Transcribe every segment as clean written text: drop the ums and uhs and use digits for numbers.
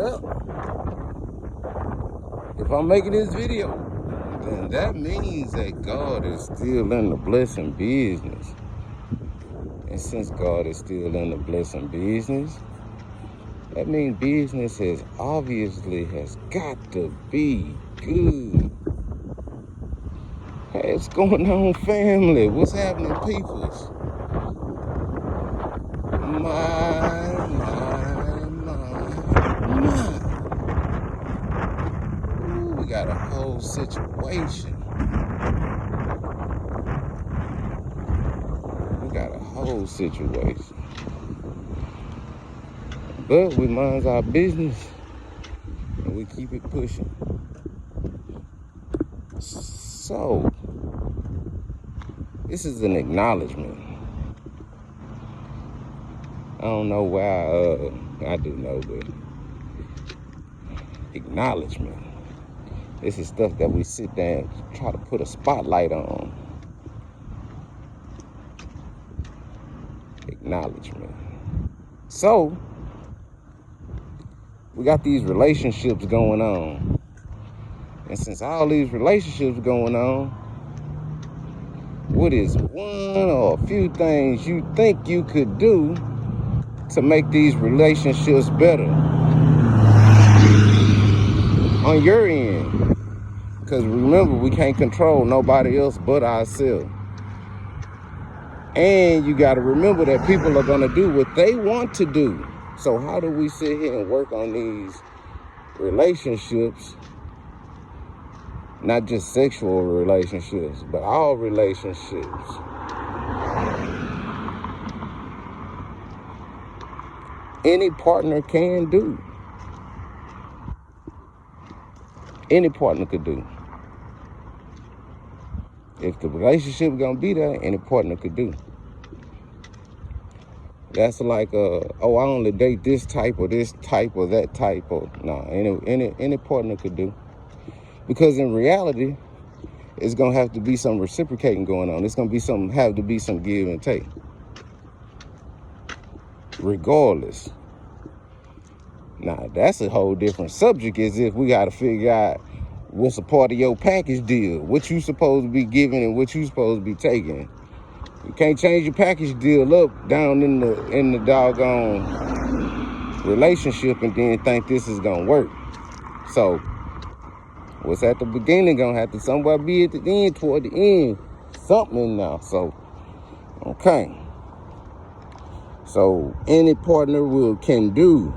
Well, if I'm making this video, then that means that God is still in the blessing business. And since God is still in the blessing business, that means business has got to be good. Hey, what's going on, family? What's happening, peoples? My. Ooh, we got a whole situation. But we mind our business and we keep it pushing. So, this is an acknowledgement. I don't know why, I do know, but acknowledgement. This is stuff that we sit there and try to put a spotlight on. Acknowledgement. So, we got these relationships going on. And since all these relationships going on, what is one or a few things you think you could do to make these relationships better on your end? Because remember, we can't control nobody else but ourselves. And you got to remember that people are going to do what they want to do. So how do we sit here and work on these relationships? Not just sexual relationships, but all relationships. Any partner can do. Any partner could do. If the relationship is going to be there, any partner could do. That's like, I only date this type or that type. Or no, any partner could do. Because in reality, it's going to have to be some reciprocating going on. It's going to have to be some give and take. Regardless. Now, that's a whole different subject, as if we got to figure out what's a part of your package deal, what you supposed to be giving and what you supposed to be taking. You can't change your package deal up down in the doggone relationship and then think this is going to work. So, what's at the beginning going to have to somewhere be at the end, toward the end. Something in there. So, okay. So, any partner can do.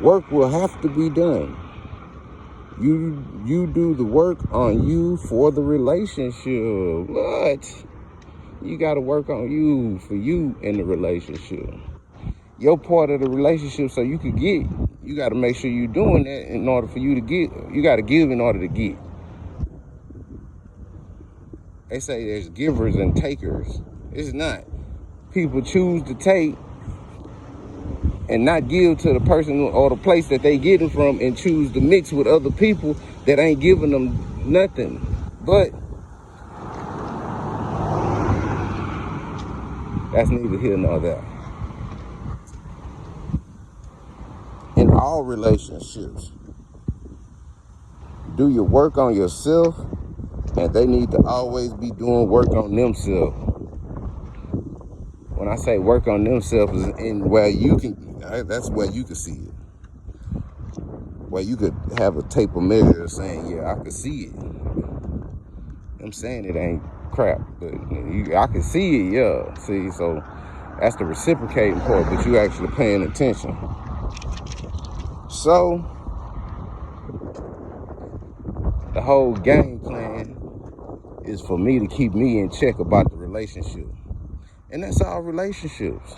Work will have to be done. You do the work on you for the relationship. What? You got to work on you for you in the relationship. Your part of the relationship, so you could get. You got to make sure you're doing that in order for you to get. You got to give in order to get. They say there's givers and takers. It's not. People choose to take and not give to the person or the place that they getting from, and choose to mix with other people that ain't giving them nothing. But that's neither here nor there. In all relationships, do your work on yourself, and they need to always be doing work on themselves. When I say work on themselves, is in where you can, that's where you can see it. Where you could have a tape of measure saying, yeah, I could see it. I'm saying it ain't crap, but I can see it, yeah. See, so that's the reciprocating part, but you actually paying attention. So, the whole game plan is for me to keep me in check about the relationship. And that's all relationships.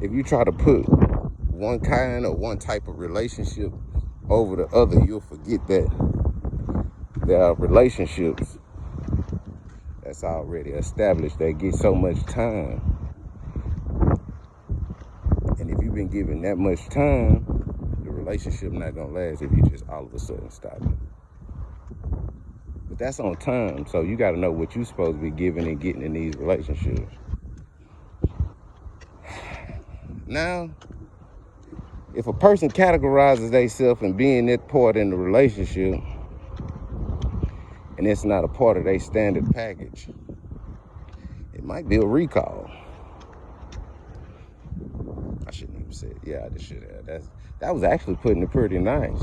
If you try to put one kind or one type of relationship over the other, you'll forget that there are relationships that's already established that get so much time. And if you've been given that much time, the relationship not gonna last if you just all of a sudden stop it. But that's on time, so you gotta know what you're supposed to be giving and getting in these relationships. Now, if a person categorizes themselves and being that part in the relationship, and it's not a part of their standard package, it might be a recall. I shouldn't even say it. Yeah, I just should have. That was actually putting it pretty nice.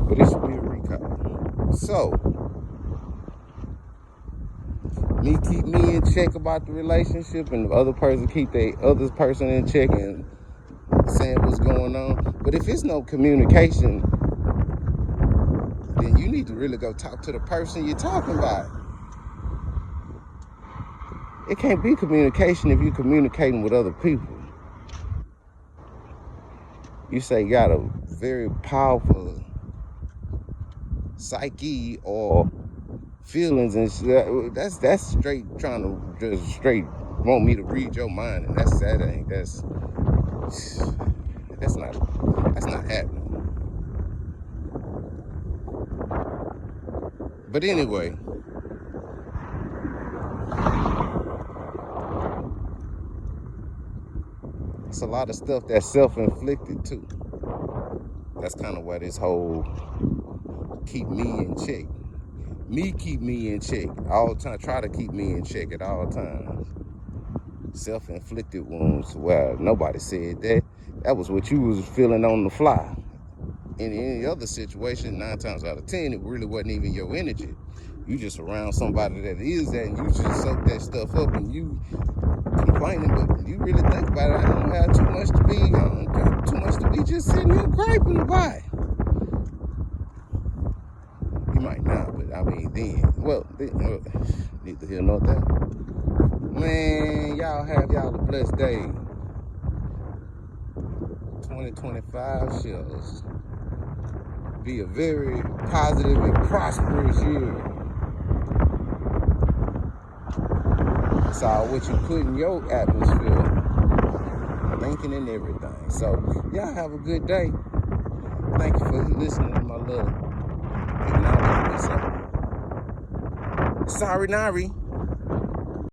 But it should be a recall. So, me keep me in check about the relationship, and the other person keep the other person in check and saying what's going on. But if it's no communication, then you need to really go talk to the person you're talking about. It can't be communication if you're communicating with other people. You say you got a very powerful psyche or feelings, and that's straight trying to just straight want me to read your mind, and that's not happening. But anyway, it's a lot of stuff that's self-inflicted too. That's kind of why this whole keep me in check. Me keep me in check all the time. Try to keep me in check at all times. Self-inflicted wounds. Well, nobody said that. That was what you was feeling on the fly. In any other situation, 9 times out of 10, it really wasn't even your energy. You just around somebody that is that, and you just soak that stuff up, and you complaining. But you really think about it, I don't have too much to be just sitting here griping about. You might not, but I mean, neither here nor there. Man, y'all have y'all a blessed day. 2025 shows be a very positive and prosperous year. It's all what you put in your atmosphere, thinking and everything. So, y'all have a good day. Thank you for listening to my little acknowledgement. Sorry, Nari.